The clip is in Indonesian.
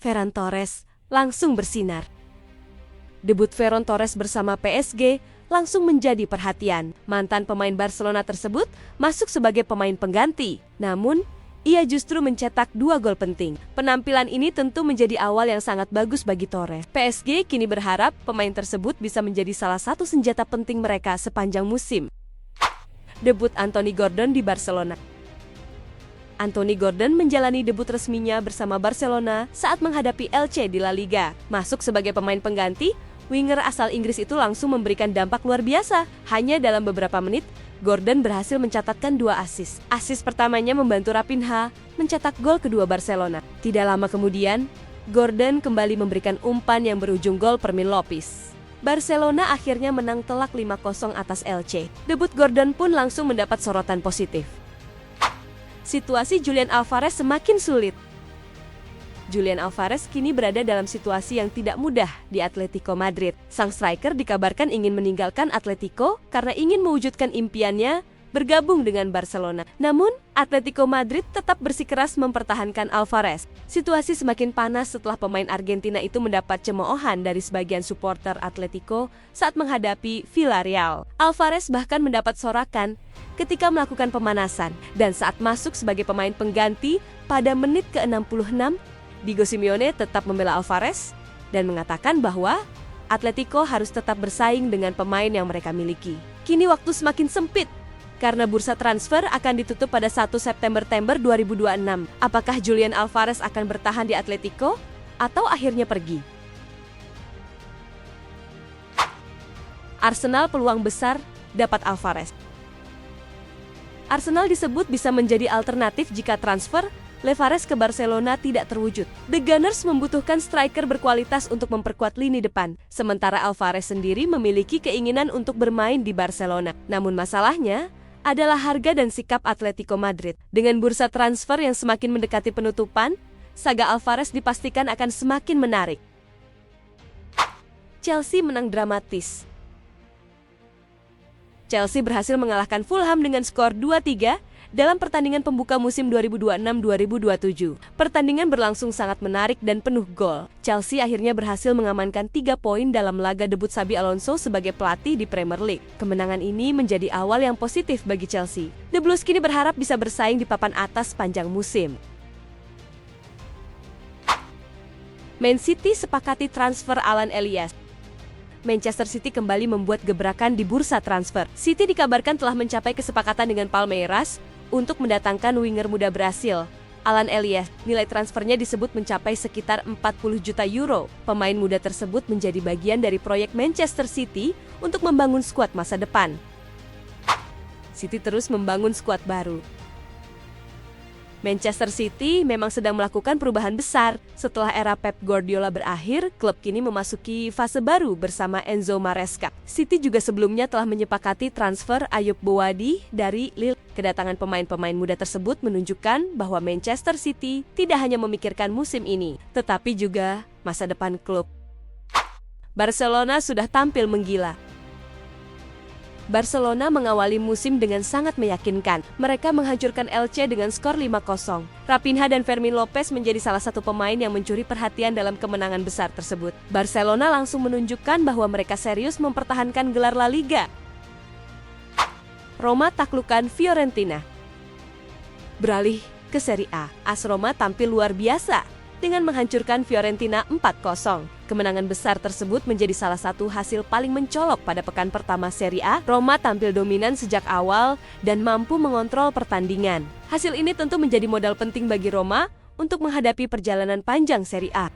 Ferran Torres langsung bersinar. Debut Ferran Torres bersama PSG langsung menjadi perhatian. Mantan pemain Barcelona tersebut masuk sebagai pemain pengganti. Namun, ia justru mencetak 2 gol penting. Penampilan ini tentu menjadi awal yang sangat bagus bagi Torres. PSG kini berharap pemain tersebut bisa menjadi salah satu senjata penting mereka sepanjang musim. Debut Anthony Gordon di Barcelona. Anthony Gordon menjalani debut resminya bersama Barcelona saat menghadapi Elche di La Liga. Masuk sebagai pemain pengganti, winger asal Inggris itu langsung memberikan dampak luar biasa. Hanya dalam beberapa menit, Gordon berhasil mencatatkan 2 assist. Assist pertamanya membantu Raphinha mencetak gol kedua Barcelona. Tidak lama kemudian, Gordon kembali memberikan umpan yang berujung gol Fermin Lopez. Barcelona akhirnya menang telak 5-0 atas Elche. Debut Gordon pun langsung mendapat sorotan positif. Situasi Julian Alvarez semakin sulit. Julian Alvarez kini berada dalam situasi yang tidak mudah di Atletico Madrid. Sang striker dikabarkan ingin meninggalkan Atletico karena ingin mewujudkan impiannya bergabung dengan Barcelona. Namun, Atletico Madrid tetap bersikeras mempertahankan Alvarez. Situasi semakin panas setelah pemain Argentina itu mendapat cemoohan dari sebagian supporter Atletico saat menghadapi Villarreal. Alvarez bahkan mendapat sorakan ketika melakukan pemanasan, dan saat masuk sebagai pemain pengganti pada menit ke-66, Diego Simeone tetap membela Alvarez dan mengatakan bahwa Atletico harus tetap bersaing dengan pemain yang mereka miliki. Kini waktu semakin sempit karena bursa transfer akan ditutup pada 1 September 2026. Apakah Julian Alvarez akan bertahan di Atletico atau akhirnya pergi? Arsenal peluang besar dapat Alvarez. Arsenal disebut bisa menjadi alternatif jika transfer Alvarez ke Barcelona tidak terwujud. The Gunners membutuhkan striker berkualitas untuk memperkuat lini depan, sementara Alvarez sendiri memiliki keinginan untuk bermain di Barcelona. Namun masalahnya adalah harga dan sikap Atletico Madrid. Dengan bursa transfer yang semakin mendekati penutupan, saga Alvarez dipastikan akan semakin menarik. Chelsea menang dramatis. Chelsea berhasil mengalahkan Fulham dengan skor 2-3 dalam pertandingan pembuka musim 2026-2027. Pertandingan berlangsung sangat menarik dan penuh gol. Chelsea akhirnya berhasil mengamankan 3 poin dalam laga debut Xabi Alonso sebagai pelatih di Premier League. Kemenangan ini menjadi awal yang positif bagi Chelsea. The Blues kini berharap bisa bersaing di papan atas sepanjang musim. Man City sepakati transfer Alan Elias. Manchester City kembali membuat gebrakan di bursa transfer. City dikabarkan telah mencapai kesepakatan dengan Palmeiras untuk mendatangkan winger muda Brasil, Alan Elias. Nilai transfernya disebut mencapai sekitar 40 juta euro. Pemain muda tersebut menjadi bagian dari proyek Manchester City untuk membangun skuad masa depan. City terus membangun skuad baru. Manchester City memang sedang melakukan perubahan besar. Setelah era Pep Guardiola berakhir, klub kini memasuki fase baru bersama Enzo Maresca. City juga sebelumnya telah menyepakati transfer Ayub Bouadi dari Lille. Kedatangan pemain-pemain muda tersebut menunjukkan bahwa Manchester City tidak hanya memikirkan musim ini, tetapi juga masa depan klub. Barcelona sudah tampil menggila. Barcelona mengawali musim dengan sangat meyakinkan. Mereka menghancurkan Elche dengan skor 5-0. Raphinha dan Fermin Lopez menjadi salah satu pemain yang mencuri perhatian dalam kemenangan besar tersebut. Barcelona langsung menunjukkan bahwa mereka serius mempertahankan gelar La Liga. Roma taklukkan Fiorentina. Beralih ke Serie A, AS Roma tampil luar biasa dengan menghancurkan Fiorentina 4-0. Kemenangan besar tersebut menjadi salah satu hasil paling mencolok pada pekan pertama Serie A. Roma tampil dominan sejak awal dan mampu mengontrol pertandingan. Hasil ini tentu menjadi modal penting bagi Roma untuk menghadapi perjalanan panjang Serie A.